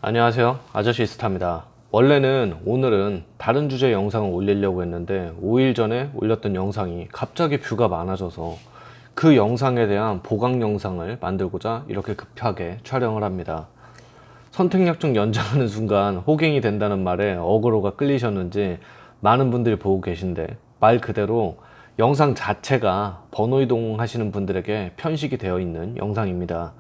안녕하세요, 아저씨 스타입니다. 원래는 오늘은 다른 주제 영상을 올리려고 했는데 5일 전에 올렸던 영상이 갑자기 뷰가 많아져서 그 영상에 대한 보강 영상을 만들고자 이렇게 급하게 촬영을 합니다. 선택약정 연장하는 순간 호갱이 된다는 말에 어그로가 끌리셨는지 많은 분들이 보고 계신데, 말 그대로 영상 자체가 번호 이동하시는 분들에게 편식이 되어 있는 영상입니다.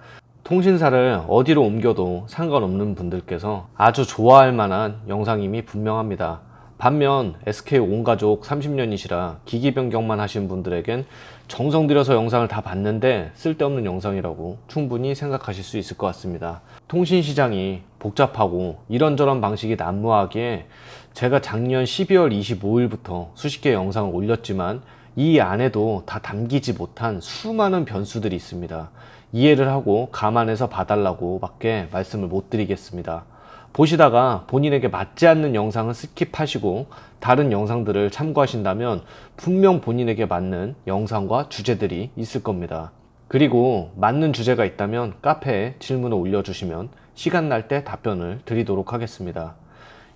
통신사를 어디로 옮겨도 상관없는 분들께서 아주 좋아할 만한 영상임이 분명합니다. 반면 SK 온가족 30년이시라 기기 변경만 하신 분들에겐 정성 들여서 영상을 다 봤는데 쓸데없는 영상이라고 충분히 생각하실 수 있을 것 같습니다. 통신 시장이 복잡하고 이런저런 방식이 난무하기에 제가 작년 12월 25일부터 수십 개의 영상을 올렸지만 이 안에도 다 담기지 못한 수많은 변수들이 있습니다. 이해를 하고 감안해서 봐달라고 밖에 말씀을 못 드리겠습니다. 보시다가 본인에게 맞지 않는 영상은 스킵하시고 다른 영상들을 참고하신다면 분명 본인에게 맞는 영상과 주제들이 있을 겁니다. 그리고 맞는 주제가 있다면 카페에 질문을 올려주시면 시간 날 때 답변을 드리도록 하겠습니다.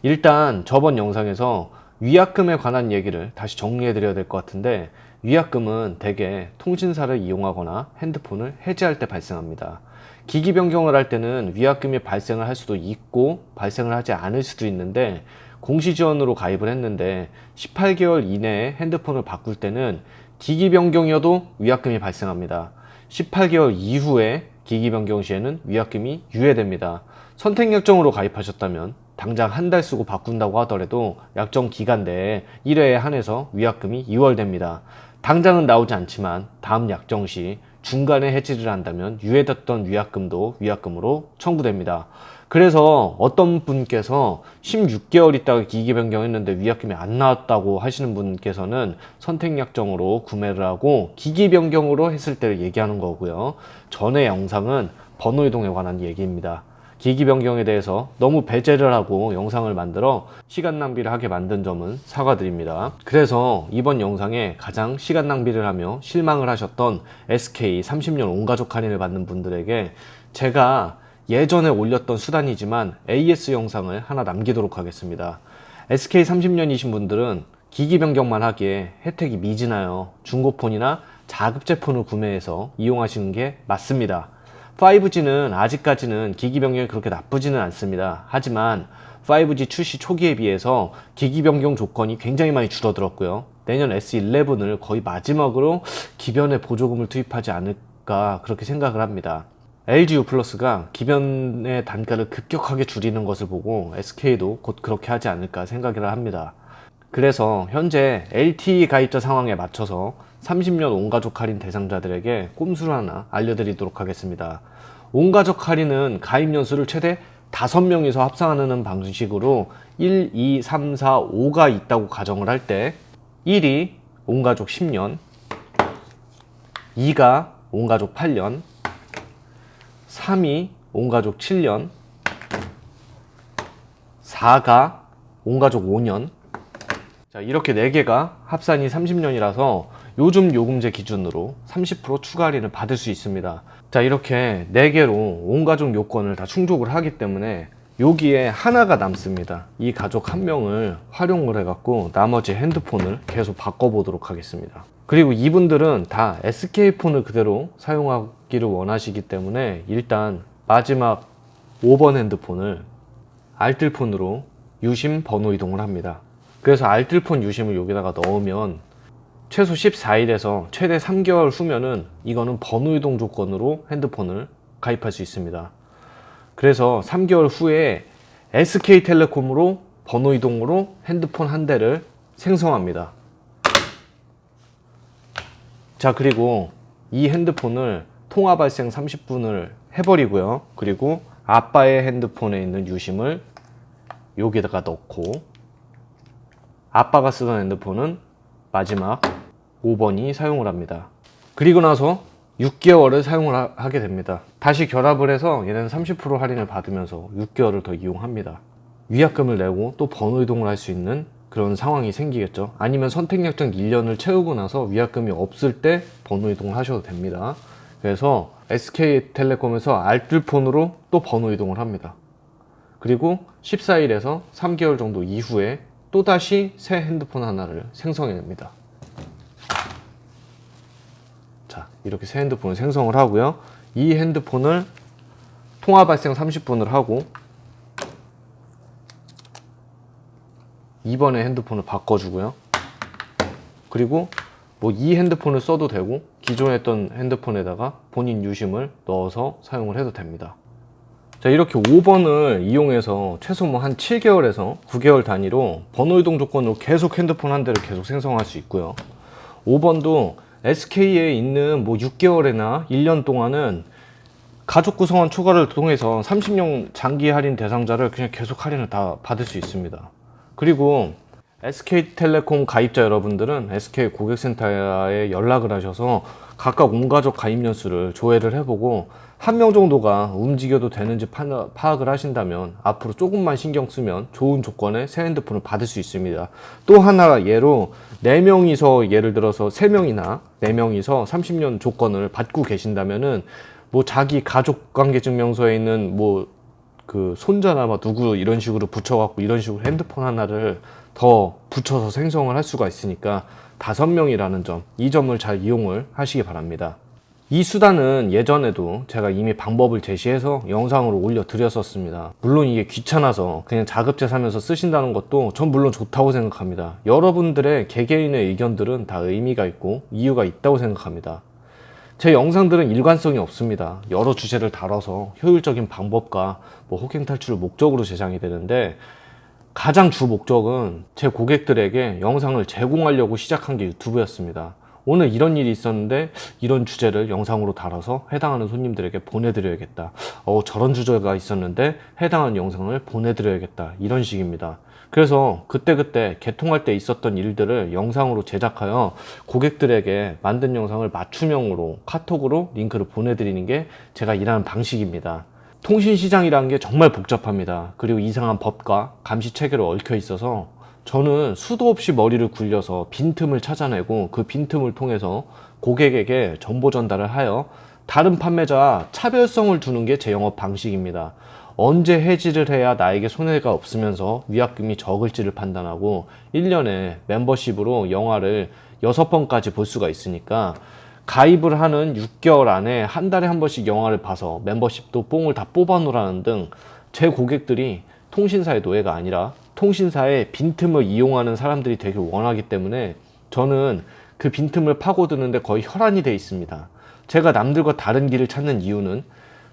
일단 저번 영상에서 위약금에 관한 얘기를 다시 정리해 드려야 될 것 같은데, 위약금은 대개 통신사를 이용하거나 핸드폰을 해지할 때 발생합니다. 기기 변경을 할 때는 위약금이 발생을 할 수도 있고 발생을 하지 않을 수도 있는데, 공시지원으로 가입을 했는데 18개월 이내에 핸드폰을 바꿀 때는 기기 변경이어도 위약금이 발생합니다. 18개월 이후에 기기 변경 시에는 위약금이 유예됩니다. 선택약정으로 가입하셨다면 당장 한 달 쓰고 바꾼다고 하더라도 약정 기간 내에 1회에 한해서 위약금이 이월됩니다. 당장은 나오지 않지만 다음 약정 시 중간에 해지를 한다면 유예됐던 위약금도 위약금으로 청구됩니다. 그래서 어떤 분께서 16개월 있다가 기기 변경했는데 위약금이 안 나왔다고 하시는 분께서는 선택약정으로 구매를 하고 기기 변경으로 했을 때를 얘기하는 거고요. 전의 영상은 번호 이동에 관한 얘기입니다. 기기 변경에 대해서 너무 배제를 하고 영상을 만들어 시간 낭비를 하게 만든 점은 사과드립니다. 그래서 이번 영상에 가장 시간 낭비를 하며 실망을 하셨던 SK 30년 온가족 할인을 받는 분들에게 제가 예전에 올렸던 수단이지만 AS 영상을 하나 남기도록 하겠습니다. SK 30년이신 분들은 기기 변경만 하기에 혜택이 미지나요. 중고폰이나 자급제 폰을 구매해서 이용하시는 게 맞습니다. 5G는 아직까지는 기기 변경이 그렇게 나쁘지는 않습니다. 하지만 5G 출시 초기에 비해서 기기 변경 조건이 굉장히 많이 줄어들었고요. 내년 S11을 거의 마지막으로 기변에 보조금을 투입하지 않을까 그렇게 생각을 합니다. LG U+가 기변의 단가를 급격하게 줄이는 것을 보고 SK도 곧 그렇게 하지 않을까 생각을 합니다. 그래서 현재 LTE 가입자 상황에 맞춰서 30년 온가족 할인 대상자들에게 꼼수를 하나 알려드리도록 하겠습니다. 온가족 할인은 가입 연수를 최대 5명이서 합산하는 방식으로 1, 2, 3, 4, 5가 있다고 가정을 할 때 1이 온가족 10년, 2가 온가족 8년, 3이 온가족 7년, 4가 온가족 5년. 자, 이렇게 4개가 합산이 30년이라서 요즘 요금제 기준으로 30% 추가 할인을 받을 수 있습니다. 자, 이렇게 4개로 온 가족 요건을 다 충족을 하기 때문에 여기에 하나가 남습니다. 이 가족 한 명을 활용을 해갖고 나머지 핸드폰을 계속 바꿔보도록 하겠습니다. 그리고 이분들은 다 SK폰을 그대로 사용하기를 원하시기 때문에 일단 마지막 5번 핸드폰을 알뜰폰으로 유심 번호 이동을 합니다. 그래서 알뜰폰 유심을 여기다가 넣으면 최소 14일에서 최대 3개월 후면은 이거는 번호 이동 조건으로 핸드폰을 가입할 수 있습니다. 그래서 3개월 후에 SK텔레콤으로 번호 이동으로 핸드폰 한 대를 생성합니다. 자, 그리고 이 핸드폰을 통화 발생 30분을 해버리고요. 그리고 아빠의 핸드폰에 있는 유심을 여기다가 넣고 아빠가 쓰던 핸드폰은 마지막 5번이 사용을 합니다. 그리고 나서 6개월을 사용을 하게 됩니다. 다시 결합을 해서 얘는 30% 할인을 받으면서 6개월을 더 이용합니다. 위약금을 내고 또 번호 이동을 할 수 있는 그런 상황이 생기겠죠. 아니면 선택약정 1년을 채우고 나서 위약금이 없을 때 번호 이동을 하셔도 됩니다. 그래서 SK텔레콤에서 알뜰폰으로 또 번호 이동을 합니다. 그리고 14일에서 3개월 정도 이후에 또다시 새 핸드폰 하나를 생성해냅니다. 자, 이렇게 새 핸드폰을 생성을 하고요. 이 핸드폰을 통화 발생 30분을 하고 이번에 핸드폰을 바꿔주고요. 그리고 뭐 이 핸드폰을 써도 되고 기존에 했던 핸드폰에다가 본인 유심을 넣어서 사용을 해도 됩니다. 자, 이렇게 5번을 이용해서 최소 뭐 한 7개월에서 9개월 단위로 번호 이동 조건으로 계속 핸드폰 한 대를 계속 생성할 수 있고요. 5번도 SK에 있는 뭐 6개월이나 1년 동안은 가족 구성원 초과를 통해서 30년 장기 할인 대상자를 그냥 계속 할인을 다 받을 수 있습니다. 그리고 SK텔레콤 가입자 여러분들은 SK 고객센터에 연락을 하셔서 각각 온 가족 가입 연수를 조회를 해보고 한 명 정도가 움직여도 되는지 파악을 하신다면 앞으로 조금만 신경 쓰면 좋은 조건의 새 핸드폰을 받을 수 있습니다. 또 하나 예로 4명이서 예를 들어서 3명이나 4명이서 30년 조건을 받고 계신다면은 뭐 자기 가족관계증명서에 있는 뭐 그 손자나 막 누구 이런 식으로 붙여갖고 이런 식으로 핸드폰 하나를 더 붙여서 생성을 할 수가 있으니까 5명이라는 점, 이 점을 잘 이용을 하시기 바랍니다. 이 수단은 예전에도 제가 이미 방법을 제시해서 영상으로 올려드렸었습니다. 물론 이게 귀찮아서 그냥 자급제 사면서 쓰신다는 것도 전 물론 좋다고 생각합니다. 여러분들의 개개인의 의견들은 다 의미가 있고 이유가 있다고 생각합니다. 제 영상들은 일관성이 없습니다. 여러 주제를 다뤄서 효율적인 방법과 뭐 호갱 탈출을 목적으로 제작이 되는데 가장 주 목적은 제 고객들에게 영상을 제공하려고 시작한 게 유튜브였습니다. 오늘 이런 일이 있었는데 이런 주제를 영상으로 다뤄서 해당하는 손님들에게 보내드려야겠다. 저런 주제가 있었는데 해당하는 영상을 보내드려야겠다. 이런 식입니다. 그래서 그때그때 개통할 때 있었던 일들을 영상으로 제작하여 고객들에게 만든 영상을 맞춤형으로 카톡으로 링크를 보내드리는 게 제가 일하는 방식입니다. 통신시장이라는 게 정말 복잡합니다. 그리고 이상한 법과 감시 체계로 얽혀 있어서 저는 수도 없이 머리를 굴려서 빈틈을 찾아내고 그 빈틈을 통해서 고객에게 정보 전달을 하여 다른 판매자와 차별성을 두는 게 제 영업 방식입니다. 언제 해지를 해야 나에게 손해가 없으면서 위약금이 적을지를 판단하고 1년에 멤버십으로 영화를 6번까지 볼 수가 있으니까 가입을 하는 6개월 안에 한 달에 한 번씩 영화를 봐서 멤버십도 뽕을 다 뽑아 놓으라는 등 제 고객들이 통신사의 노예가 아니라 통신사의 빈틈을 이용하는 사람들이 되길 원하기 때문에 저는 그 빈틈을 파고드는데 거의 혈안이 돼 있습니다. 제가 남들과 다른 길을 찾는 이유는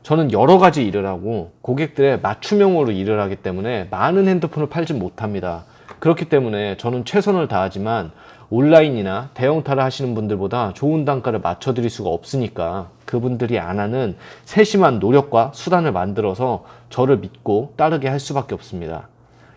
저는 여러 가지 일을 하고 고객들의 맞춤형으로 일을 하기 때문에 많은 핸드폰을 팔지 못합니다. 그렇기 때문에 저는 최선을 다하지만 온라인이나 대형타를 하시는 분들보다 좋은 단가를 맞춰드릴 수가 없으니까 그분들이 안 하는 세심한 노력과 수단을 만들어서 저를 믿고 따르게 할 수밖에 없습니다.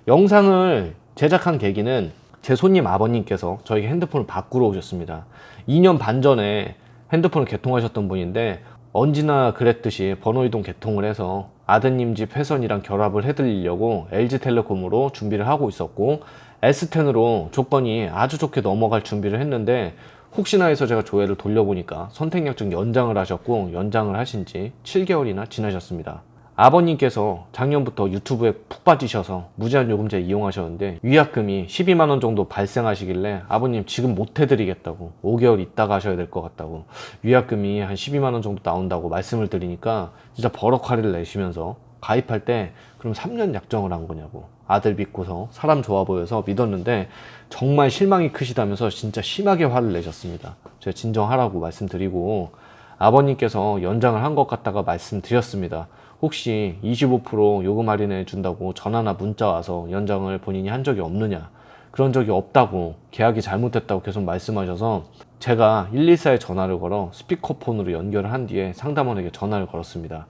영상을 제작한 계기는 제 손님 아버님께서 저에게 핸드폰을 바꾸러 오셨습니다. 2년 반 전에 핸드폰을 개통하셨던 분인데 언제나 그랬듯이 번호 이동 개통을 해서 아드님 집 회선이랑 결합을 해드리려고 LG텔레콤으로 준비를 하고 있었고 S10으로 조건이 아주 좋게 넘어갈 준비를 했는데 혹시나 해서 제가 조회를 돌려보니까 선택약정 연장을 하셨고 연장을 하신 지 7개월이나 지나셨습니다. 아버님께서 작년부터 유튜브에 푹 빠지셔서 무제한 요금제 이용하셨는데 위약금이 12만원 정도 발생하시길래 아버님 지금 못 해드리겠다고 5개월 있다가 하셔야 될 것 같다고 위약금이 한 12만원 정도 나온다고 말씀을 드리니까 진짜 버럭 화를 내시면서 가입할 때 그럼 3년 약정을 한 거냐고 아들 믿고서 사람 좋아 보여서 믿었는데 정말 실망이 크시다면서 진짜 심하게 화를 내셨습니다. 제가 진정하라고 말씀드리고 아버님께서 연장을 한 것 같다가 말씀드렸습니다. 혹시 25% 요금 할인해 준다고 전화나 문자 와서 연장을 본인이 한 적이 없느냐, 그런 적이 없다고 계약이 잘못됐다고 계속 말씀하셔서 제가 114에 전화를 걸어 스피커폰으로 연결을 한 뒤에 상담원에게 전화를 걸었습니다.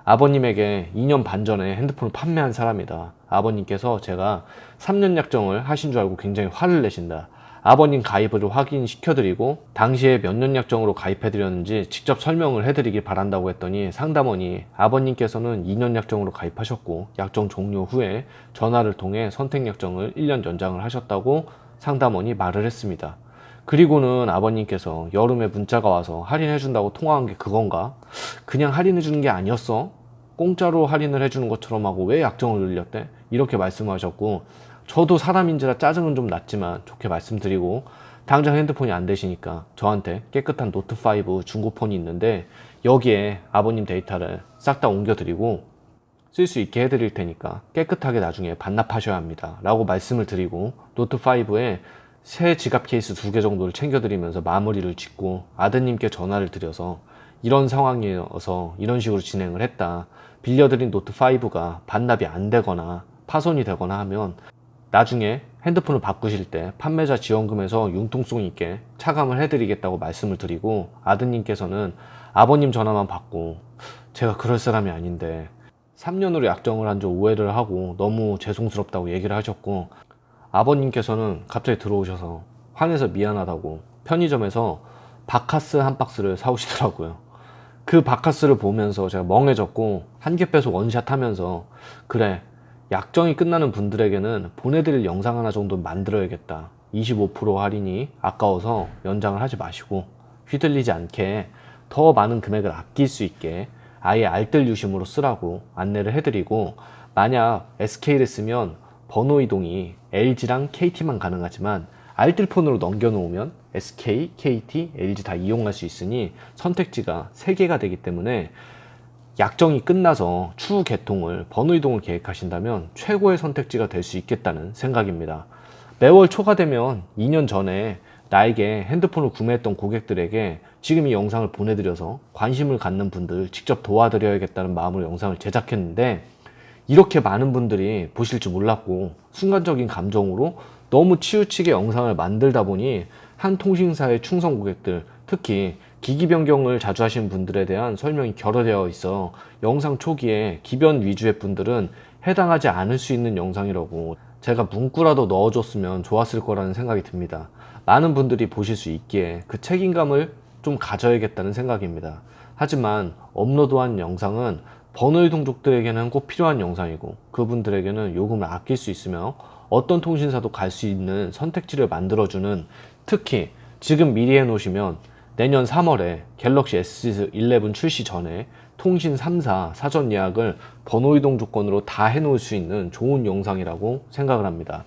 아버님에게 2년 반 전에 핸드폰을 판매한 사람이다. 아버님께서 제가 3년 약정을 하신 줄 알고 굉장히 화를 내신다. 아버님 가입을 확인시켜드리고 당시에 몇 년 약정으로 가입해드렸는지 직접 설명을 해드리길 바란다고 했더니 상담원이 아버님께서는 2년 약정으로 가입하셨고 약정 종료 후에 전화를 통해 선택 약정을 1년 연장을 하셨다고 상담원이 말을 했습니다. 그리고는 아버님께서 여름에 문자가 와서 할인해준다고 통화한 게 그건가? 그냥 할인해주는 게 아니었어? 공짜로 할인을 해주는 것처럼 하고 왜 약정을 늘렸대? 이렇게 말씀하셨고, 저도 사람인지라 짜증은 좀 났지만 좋게 말씀드리고, 당장 핸드폰이 안 되시니까 저한테 깨끗한 노트5 중고폰이 있는데 여기에 아버님 데이터를 싹 다 옮겨드리고 쓸 수 있게 해드릴 테니까 깨끗하게 나중에 반납하셔야 합니다 라고 말씀을 드리고, 노트5에 새 지갑 케이스 2개 정도를 챙겨드리면서 마무리를 짓고, 아드님께 전화를 드려서 이런 상황이어서 이런 식으로 진행을 했다, 빌려드린 노트5가 반납이 안 되거나 파손이 되거나 하면 나중에 핸드폰을 바꾸실 때 판매자 지원금에서 융통성 있게 차감을 해드리겠다고 말씀을 드리고, 아드님께서는 아버님 전화만 받고 제가 그럴 사람이 아닌데 3년으로 약정을 한 줄 오해를 하고 너무 죄송스럽다고 얘기를 하셨고, 아버님께서는 갑자기 들어오셔서 화내서 미안하다고 편의점에서 바카스 한 박스를 사오시더라고요. 그 바카스를 보면서 제가 멍해졌고 한 개 빼서 원샷 하면서, 그래, 약정이 끝나는 분들에게는 보내드릴 영상 하나 정도 만들어야겠다, 25% 할인이 아까워서 연장을 하지 마시고 휘둘리지 않게 더 많은 금액을 아낄 수 있게 아예 알뜰 유심으로 쓰라고 안내를 해드리고, 만약 SK를 쓰면 번호 이동이 LG랑 KT만 가능하지만 알뜰폰으로 넘겨놓으면 SK, KT, LG 다 이용할 수 있으니 선택지가 3개가 되기 때문에 약정이 끝나서 추후 개통을, 번호 이동을 계획하신다면 최고의 선택지가 될 수 있겠다는 생각입니다. 매월 초가 되면 2년 전에 나에게 핸드폰을 구매했던 고객들에게 지금 이 영상을 보내드려서 관심을 갖는 분들 직접 도와드려야겠다는 마음으로 영상을 제작했는데, 이렇게 많은 분들이 보실 줄 몰랐고 순간적인 감정으로 너무 치우치게 영상을 만들다 보니 한 통신사의 충성 고객들, 특히 기기 변경을 자주 하시는 분들에 대한 설명이 결여되어 있어 영상 초기에 기변 위주의 분들은 해당하지 않을 수 있는 영상이라고 제가 문구라도 넣어줬으면 좋았을 거라는 생각이 듭니다. 많은 분들이 보실 수 있기에 그 책임감을 좀 가져야겠다는 생각입니다. 하지만 업로드한 영상은 번호의 동족들에게는 꼭 필요한 영상이고, 그분들에게는 요금을 아낄 수 있으며 어떤 통신사도 갈 수 있는 선택지를 만들어주는, 특히 지금 미리 해놓으시면 내년 3월에 갤럭시 S11 출시 전에 통신 3사 사전 예약을 번호 이동 조건으로 다 해놓을 수 있는 좋은 영상이라고 생각을 합니다.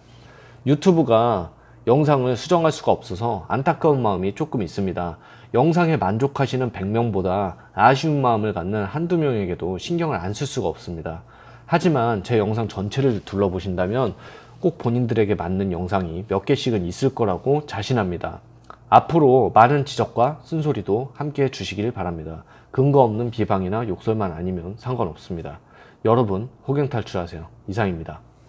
유튜브가 영상을 수정할 수가 없어서 안타까운 마음이 조금 있습니다. 영상에 만족하시는 100명보다 아쉬운 마음을 갖는 한두 명에게도 신경을 안 쓸 수가 없습니다. 하지만 제 영상 전체를 둘러보신다면 꼭 본인들에게 맞는 영상이 몇 개씩은 있을 거라고 자신합니다. 앞으로 많은 지적과 쓴소리도 함께 해주시길 바랍니다. 근거 없는 비방이나 욕설만 아니면 상관없습니다. 여러분, 호갱 탈출하세요. 이상입니다.